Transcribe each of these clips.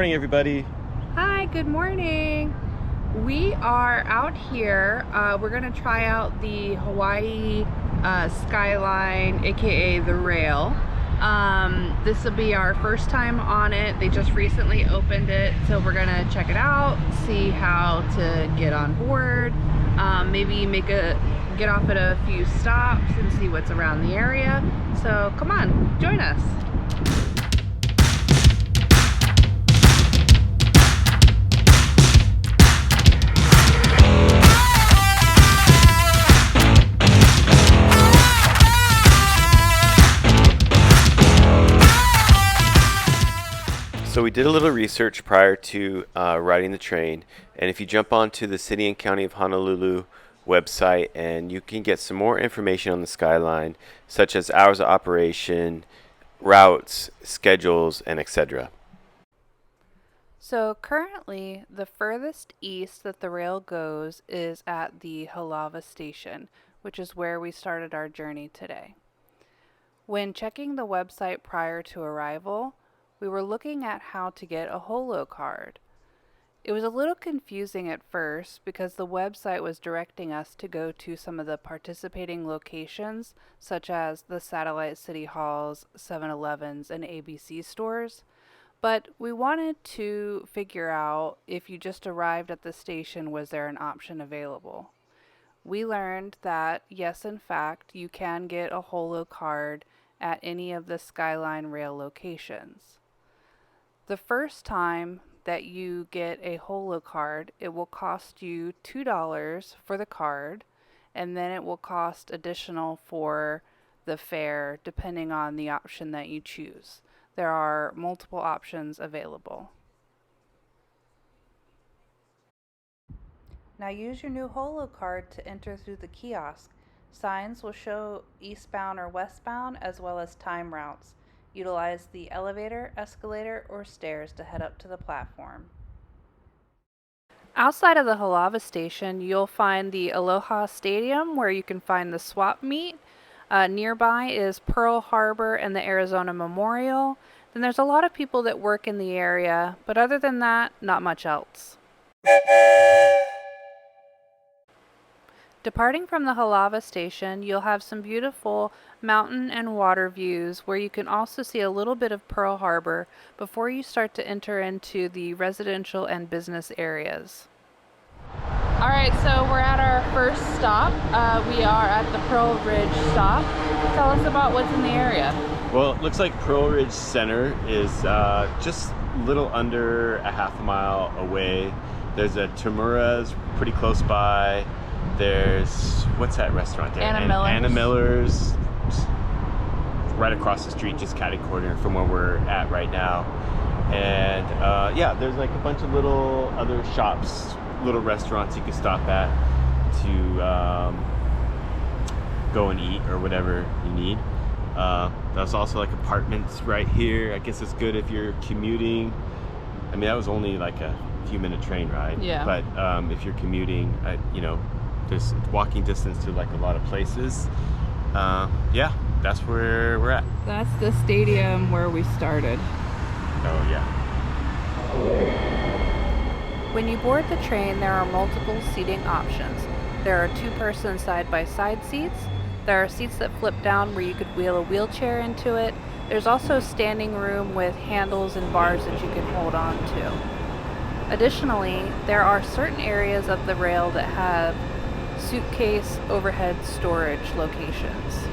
Morning, everybody. Hi, good morning. We are out here. We're gonna try out the Hawai'i Skyline, aka the rail. This will be our first time on it. They just recently opened it, so we're gonna check it out, see how to get on board, maybe get off at a few stops and see what's around the area. So come on, join us. So we did a little research prior to riding the train, and if you jump onto the City and County of Honolulu website, and you can get some more information on the Skyline, such as hours of operation, routes, schedules, and etc. So currently, the furthest east that the rail goes is at the Halawa Station, which is where we started our journey today. When checking the website prior to arrival, we were looking at how to get a holo card. It was a little confusing at first because the website was directing us to go to some of the participating locations, such as the satellite city halls, 7-Elevens, and ABC stores. But we wanted to figure out if you just arrived at the station, was there an option available? We learned that, yes, in fact, you can get a holo card at any of the Skyline Rail locations. The first time that you get a holo card, it will cost you $2 for the card, and then it will cost additional for the fare depending on the option that you choose. There are multiple options available. Now use your new holo card to enter through the kiosk. Signs will show eastbound or westbound as well as time routes. Utilize the elevator, escalator, or stairs to head up to the platform. Outside of the Halawa Station, you'll find the Aloha Stadium where you can find the swap meet. Nearby is Pearl Harbor and the Arizona Memorial. Then there's a lot of people that work in the area, but other than that, not much else. Departing from the Halawa Station, you'll have some beautiful mountain and water views where you can also see a little bit of Pearl Harbor before you start to enter into the residential and business areas. Alright, so we're at our first stop. We are at the Pearl Ridge stop. Tell us about what's in the area. Well, it looks like Pearl Ridge Center is just a little under a half a mile away. There's a Tamura's pretty close by. There's, what's that restaurant there? Anna Miller's right across the street, just catty corner from where we're at right now. And yeah, there's like a bunch of little other shops, little restaurants you can stop at to go and eat or whatever you need. There's also like apartments right here. I guess it's good if you're commuting. I mean, that was only like a few-minute train ride. Yeah. But if you're commuting, you know, there's walking distance to like a lot of places. Yeah, that's where we're at. That's the stadium where we started. Oh yeah. When you board the train, there are multiple seating options. There are two-person side-by-side seats. There are seats that flip down where you could wheel a wheelchair into it. There's also standing room with handles and bars that you can hold on to. Additionally, there are certain areas of the rail that have suitcase overhead storage locations.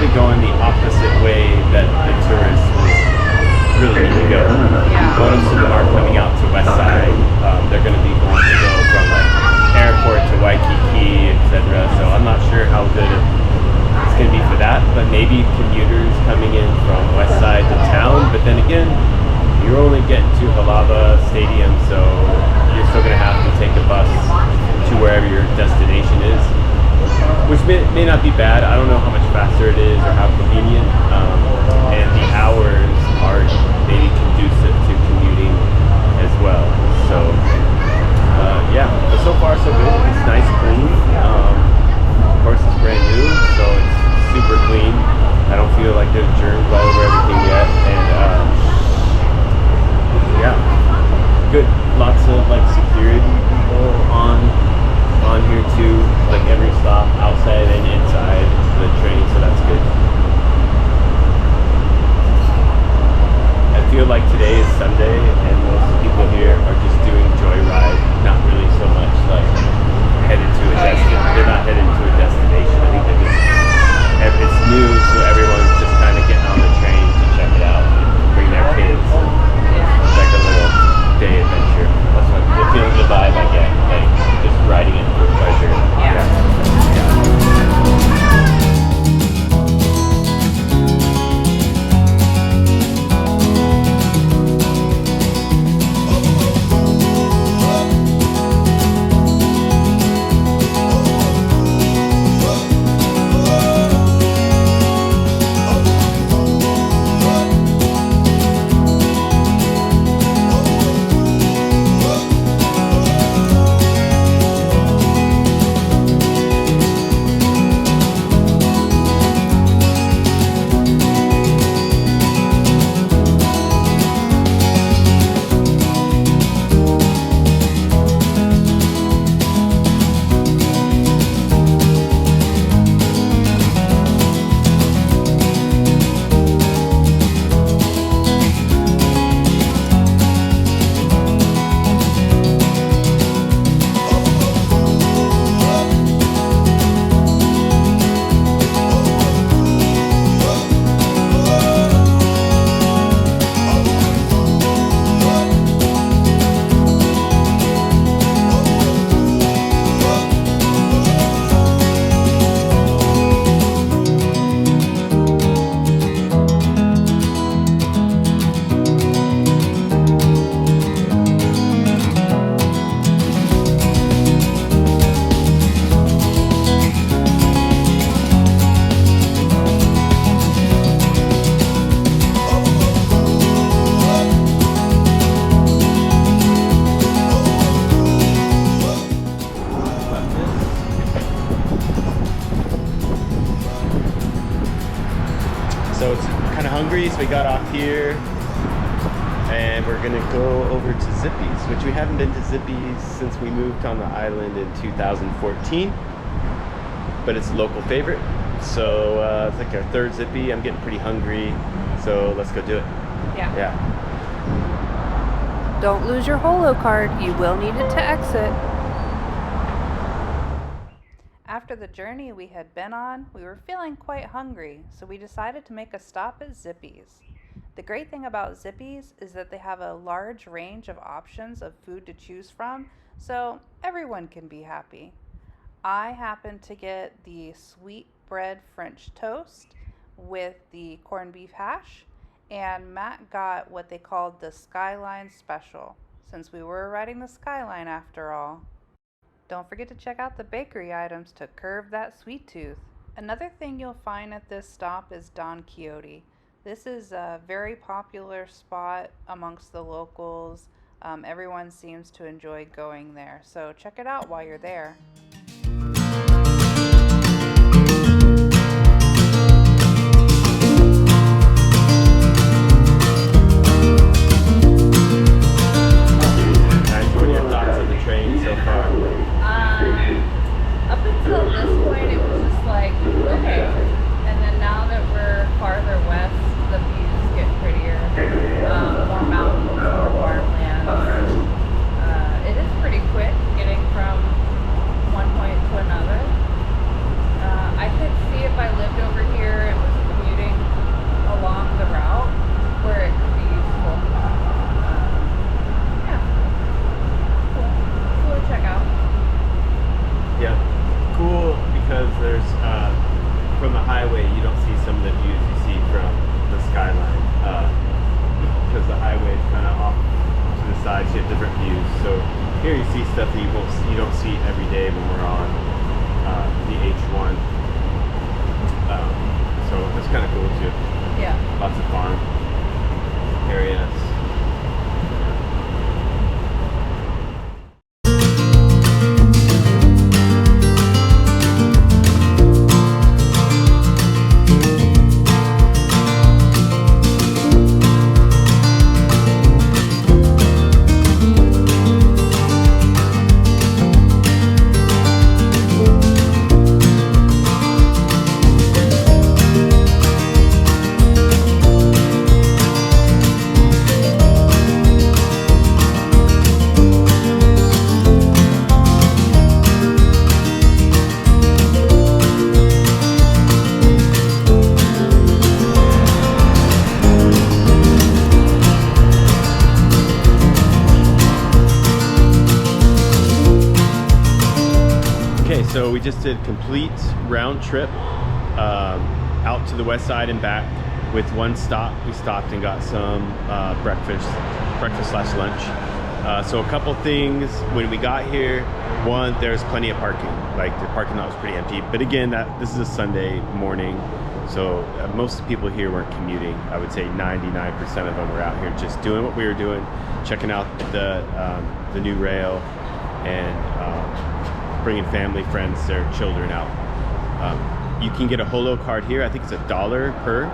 probably going the opposite way that the tourists would really need to go. Most of them are coming out to West Side. They're going to be going to go from like airport to Waikiki, etc. So I'm not sure how good it's going to be for that, but maybe commuters coming in from West Side to town. But then again, you're only getting to Halawa Stadium, so you're still going to have to take a bus to wherever your destination is, which may not be bad. I don't know how much faster it is or how convenient, and the hours are maybe conducive to commuting as well. So yeah, but so far so good. It's nice, clean. Of course, it's brand new, so it's super clean. I don't feel like there's germs all over everything yet, and yeah, good. Lots of like security people on here too, like every stop outside and inside the train, so that's good. I feel like today is Sunday and most people here are just doing joyride, not really so much like headed to a destination. They're not headed to a destination. I think they're just, it's new, so everyone's just kind of getting on the train to check it out and bring their kids. It's like a little day adventure. That's what the feeling, the vibe I get, like just riding it for pleasure. So it's kind of hungry, so we got off here and we're gonna go over to Zippy's, which we haven't been to Zippy's since we moved on the island in 2014, but it's a local favorite. So it's like our third Zippy. I'm getting pretty hungry, so let's go do it. Yeah. Don't lose your holo card. You will need it to exit. After the journey we had been on, we were feeling quite hungry, so we decided to make a stop at Zippy's. The great thing about Zippy's is that they have a large range of options of food to choose from, so everyone can be happy. I happened to get the sweet bread French toast with the corned beef hash, and Matt got what they called the Skyline Special, since we were riding the Skyline after all. Don't forget to check out the bakery items to curb that sweet tooth. Another thing you'll find at this stop is Don Quixote. This is a very popular spot amongst the locals. Everyone seems to enjoy going there, so check it out while you're there. Up until this point, it was just like, okay. And then now that we're farther west, the views get prettier. More mountains, more farmland. It is pretty quick getting from too. Yeah. Lots of farm areas. Okay, so we just did a complete round trip out to the west side and back with one stop. We stopped and got some breakfast slash lunch. So a couple things when we got here. One, there's plenty of parking. Like the parking lot was pretty empty. But again, this is a Sunday morning, so most people here weren't commuting. I would say 99% of them were out here just doing what we were doing, checking out the new rail and bringing family, friends, their children out. You can get a holo card here. I think it's $1 per,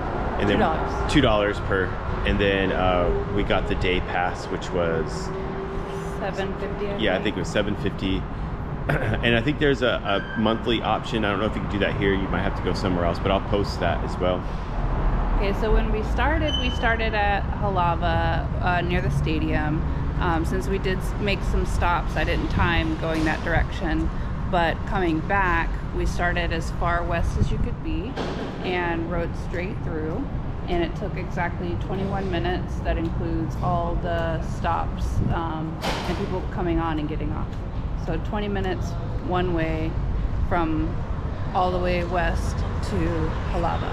and then $2 per, and then we got the day pass, which was $7.50. Yeah, I think it was $7.50. And I think there's a monthly option. I don't know if you can do that here. You might have to go somewhere else, but I'll post that as well. Okay, so when we started at Halawa near the stadium. Since we did make some stops, I didn't time going that direction, but coming back, we started as far west as you could be and rode straight through, and it took exactly 21 minutes. That includes all the stops and people coming on and getting off. So 20 minutes one way from all the way west to Halawa.